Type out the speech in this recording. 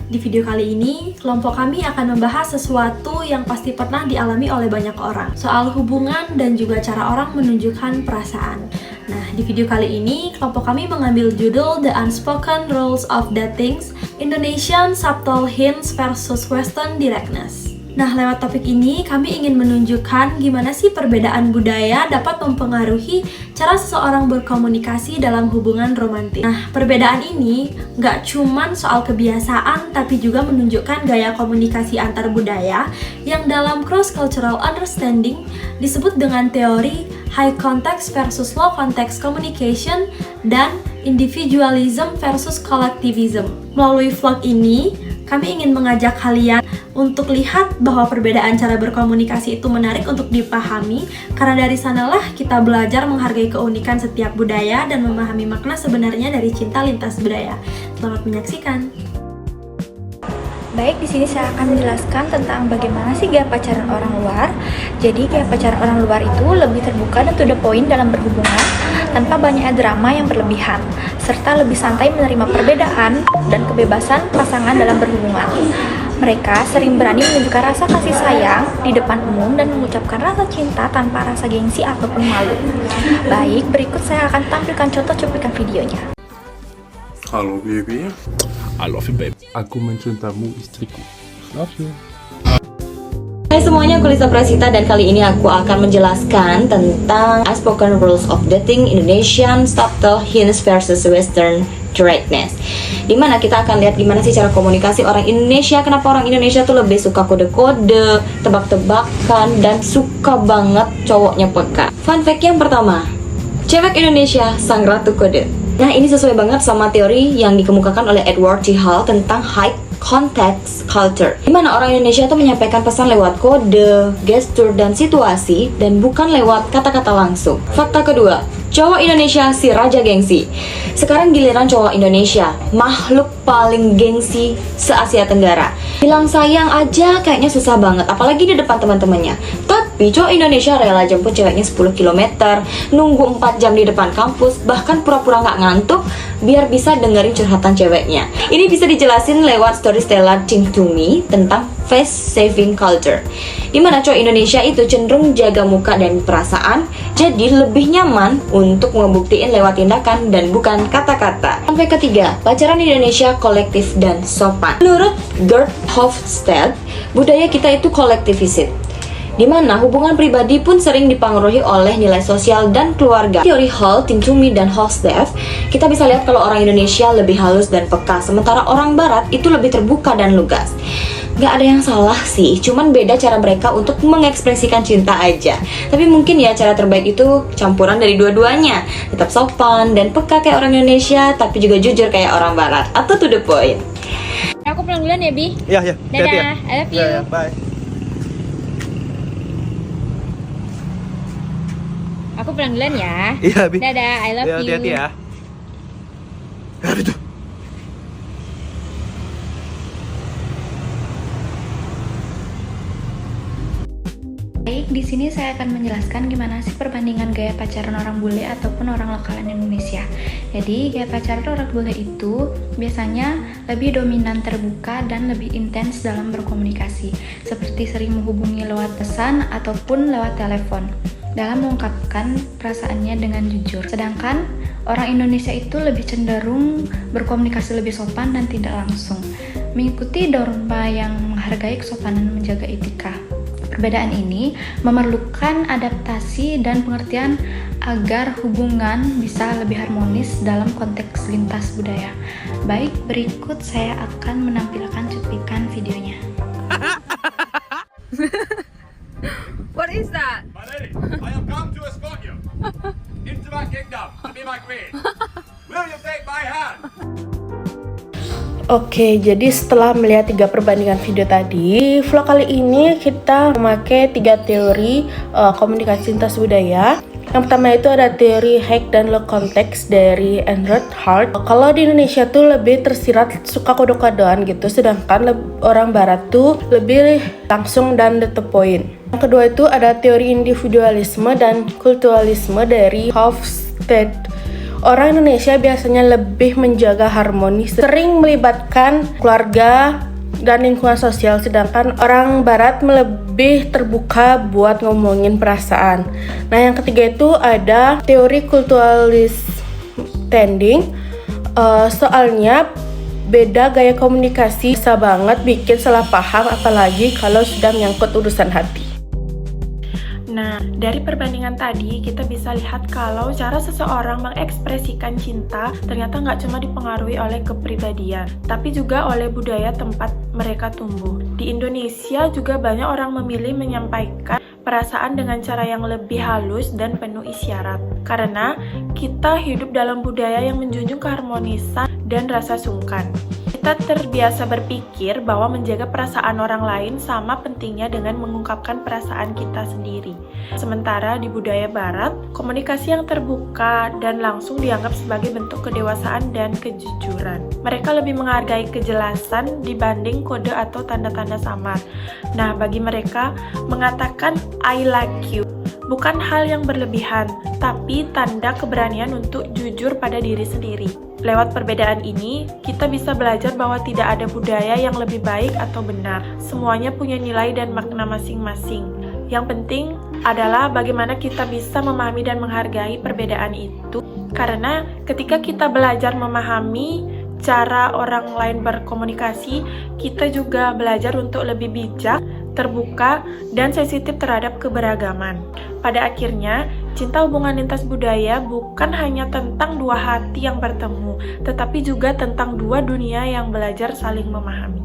Di video kali ini, kelompok kami akan membahas sesuatu yang pasti pernah dialami oleh banyak orang, soal hubungan dan juga cara orang menunjukkan perasaan. Nah, di video kali ini, kelompok kami mengambil judul The Unspoken Rules of Dating, Indonesian Subtle Hints versus Western Directness. Nah, lewat topik ini, kami ingin menunjukkan gimana sih perbedaan budaya dapat mempengaruhi cara seseorang berkomunikasi dalam hubungan romantis. Nah, perbedaan ini nggak cuman soal kebiasaan, tapi juga menunjukkan gaya komunikasi antar budaya yang dalam cross-cultural understanding disebut dengan teori high context versus low context communication dan individualism versus collectivism. Melalui vlog ini, kami ingin mengajak kalian untuk lihat bahwa perbedaan cara berkomunikasi itu menarik untuk dipahami, karena dari sanalah kita belajar menghargai keunikan setiap budaya dan memahami makna sebenarnya dari cinta lintas budaya. Selamat menyaksikan. Baik, di sini saya akan menjelaskan tentang bagaimana sih gaya pacaran orang luar. Jadi, gaya pacaran orang luar itu lebih terbuka dan to the point dalam berhubungan tanpa banyaknya drama yang berlebihan, serta lebih santai menerima perbedaan dan kebebasan pasangan dalam berhubungan. Mereka sering berani menunjukkan rasa kasih sayang di depan umum dan mengucapkan rasa cinta tanpa rasa gengsi ataupun malu. Baik, berikut saya akan tampilkan contoh cuplikan videonya. Halo baby. I love you, babe. Aku mencintamu istriku. Love you. Hai semuanya, aku Lisa Prasita dan kali ini aku akan menjelaskan tentang Unspoken Rules of Dating, Indonesian Subtle Hints versus Western Directness. Dimana kita akan lihat gimana sih cara komunikasi orang Indonesia. Kenapa orang Indonesia tuh lebih suka kode-kode, tebak-tebakan, dan suka banget cowoknya peka. Fun fact yang pertama, cewek Indonesia sang ratu kode. Nah, ini sesuai banget sama teori yang dikemukakan oleh Edward T. Hall tentang high context culture, di mana orang Indonesia tuh menyampaikan pesan lewat kode, gestur, dan situasi, dan bukan lewat kata-kata langsung. Fakta kedua, cowok Indonesia si raja gengsi. Sekarang giliran cowok Indonesia, makhluk paling gengsi se-Asia Tenggara. Bilang sayang aja kayaknya susah banget, apalagi di depan teman-temannya. Tapi cowok Indonesia rela jemput ceweknya 10 km, nunggu 4 jam di depan kampus, bahkan pura-pura nggak ngantuk biar bisa dengerin curhatan ceweknya. Ini bisa dijelasin lewat story Stella Ting to Me tentang face saving culture, dimana cowok Indonesia itu cenderung jaga muka dan perasaan, jadi lebih nyaman untuk ngebuktiin lewat tindakan dan bukan kata-kata. Sampai ketiga, pacaran di Indonesia kolektif dan sopan. Menurut Gert Hofstede, budaya kita itu kolektivisit, di mana hubungan pribadi pun sering dipengaruhi oleh nilai sosial dan keluarga. Teori Hall, Ting to Me, dan Hofstede, kita bisa lihat kalau orang Indonesia lebih halus dan peka, sementara orang Barat itu lebih terbuka dan lugas. Gak ada yang salah sih, cuman beda cara mereka untuk mengekspresikan cinta aja. Tapi mungkin ya cara terbaik itu campuran dari dua-duanya. Tetap sopan dan peka kayak orang Indonesia, tapi juga jujur kayak orang Barat, atau to the point. Aku pulang duluan ya, Bi. Iya. Dadah, Hati-hati ya. I love you. Iya, bye. Aku pulang duluan ya. Iya, Bi. Dadah, I love Iya, you. hati-hati ya. Aduh, tuh. Baik, di sini saya akan menjelaskan gimana sih perbandingan gaya pacaran orang bule ataupun orang lokalan Indonesia. Jadi, gaya pacaran orang bule itu biasanya lebih dominan terbuka dan lebih intens dalam berkomunikasi, seperti sering menghubungi lewat pesan ataupun lewat telepon dalam mengungkapkan perasaannya dengan jujur. Sedangkan orang Indonesia itu lebih cenderung berkomunikasi lebih sopan dan tidak langsung, mengikuti norma yang menghargai kesopanan dan menjaga etika. Perbedaan ini memerlukan adaptasi dan pengertian agar hubungan bisa lebih harmonis dalam konteks lintas budaya. Baik, berikut saya akan menampilkan cuplikan videonya. What is that? My lady, I have come to escort you into my kingdom to be my queen. Will you take my hand? Oke, jadi setelah melihat 3 perbandingan video tadi, vlog kali ini kita memakai 3 teori komunikasi lintas budaya. Yang pertama itu ada teori high dan low context dari Edward Hall. Kalau di Indonesia tuh lebih tersirat suka kode-kodean gitu, sedangkan orang Barat tuh lebih langsung dan to the point. Yang kedua itu ada teori individualisme dan kulturalisme dari Hofstede. Orang Indonesia biasanya lebih menjaga harmoni, sering melibatkan keluarga dan lingkungan sosial, sedangkan orang Barat lebih terbuka buat ngomongin perasaan. Nah, yang ketiga itu ada teori culturalist standing. Soalnya beda gaya komunikasi bisa banget bikin salah paham, apalagi kalau sudah menyangkut urusan hati. Nah, dari perbandingan tadi kita bisa lihat kalau cara seseorang mengekspresikan cinta ternyata nggak cuma dipengaruhi oleh kepribadian, tapi juga oleh budaya tempat mereka tumbuh. Di Indonesia juga banyak orang memilih menyampaikan perasaan dengan cara yang lebih halus dan penuh isyarat. Karena kita hidup dalam budaya yang menjunjung keharmonisan dan rasa sungkan. Kita terbiasa berpikir bahwa menjaga perasaan orang lain sama pentingnya dengan mengungkapkan perasaan kita sendiri. Sementara di budaya Barat, komunikasi yang terbuka dan langsung dianggap sebagai bentuk kedewasaan dan kejujuran. Mereka lebih menghargai kejelasan dibanding kode atau tanda-tanda samar. Nah, bagi mereka, mengatakan I like you bukan hal yang berlebihan, tapi tanda keberanian untuk jujur pada diri sendiri. Lewat perbedaan ini, kita bisa belajar bahwa tidak ada budaya yang lebih baik atau benar. Semuanya punya nilai dan makna masing-masing. Yang penting adalah bagaimana kita bisa memahami dan menghargai perbedaan itu. Karena ketika kita belajar memahami cara orang lain berkomunikasi, kita juga belajar untuk lebih bijak, terbuka, dan sensitif terhadap keberagaman. Pada akhirnya, cinta hubungan lintas budaya bukan hanya tentang dua hati yang bertemu, tetapi juga tentang dua dunia yang belajar saling memahami.